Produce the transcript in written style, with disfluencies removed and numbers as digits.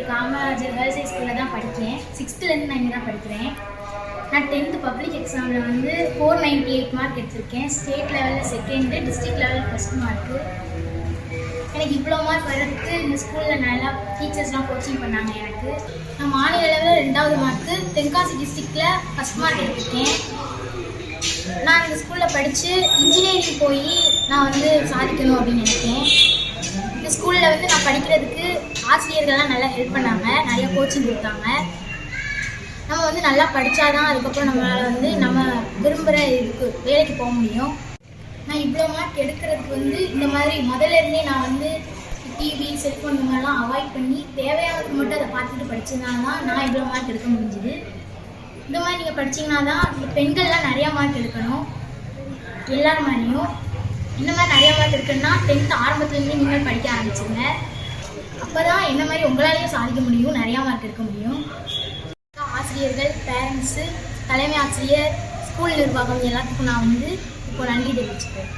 Kamarajar girls high ஸ்கூலில் தான் படிக்கிறேன். 6th நான் இங்கே தான் படிக்கிறேன். நான் 10th பப்ளிக் எக்ஸாமில் வந்து 498 மார்க் எடுத்திருக்கேன். ஸ்டேட் லெவலில் செகண்டு, டிஸ்ட்ரிக்ட் லெவலில் ஃபஸ்ட் மார்க்கு. எனக்கு இவ்வளோ மார்க் வர்றதுக்கு இந்த ஸ்கூலில் நல்லா டீச்சர்ஸ்லாம் கோச்சிங் பண்ணாங்க. எனக்கு நான் மாநில லெவலில் 2வது மார்க்கு, தென்காசி டிஸ்ட்ரிக்டில் ஃபஸ்ட் மார்க் எடுத்திருக்கேன். நான் இந்த ஸ்கூலில் படித்து இன்ஜினியரிங் போய் நான் வந்து சாதிக்கணும் அப்படின்னு நினைக்கிறேன். இந்த ஸ்கூலில் வந்து நான் படிக்கிறதுக்கு ஆசிரியர்கள்லாம் நல்லா ஹெல்ப் பண்ணாங்க, நிறைய கோச்சிங் கொடுத்தாங்க. நம்ம வந்து நல்லா படித்தாதான் அதுக்கப்புறம் நம்மளால் வந்து நம்ம விரும்புகிற இதுக்கு வேலைக்கு போக முடியும். நான் இவ்வளோ மார்க் எடுக்கிறதுக்கு வந்து இந்த மாதிரி முதல்லேருந்தே நான் வந்து டிவி, செல்ஃபோன் இந்த மாதிரிலாம் அவாய்ட் பண்ணி தேவையானதுக்கு மட்டும் அதை பார்த்துட்டு படித்ததுனால தான் நான் இவ்வளோ மார்க் எடுக்க முடிஞ்சுது. இந்த மாதிரி நீங்கள் படித்தீங்கன்னா தான் பெண்கள்லாம் நிறையா மார்க் எடுக்கணும். எல்லார் மாதிரியும் இந்த மாதிரி நிறையா மார்க் எடுக்கணும்னா 10th ஆரம்பத்துலேருந்து நீங்கள் படிக்க ஆரம்பிச்சுங்க. அப்போ தான் என்ன மாதிரி உங்களாலேயும் சாதிக்க முடியும், நிறையா மார்க் எடுக்க முடியும். ஆசிரியர்கள், பேரண்ட்ஸு, தலைமை ஆசிரியர், ஸ்கூல் நிர்வாகம் எல்லாத்துக்கும் நான் வந்து இப்போ நன்றி தெரிவிச்சுக்கிறேன்.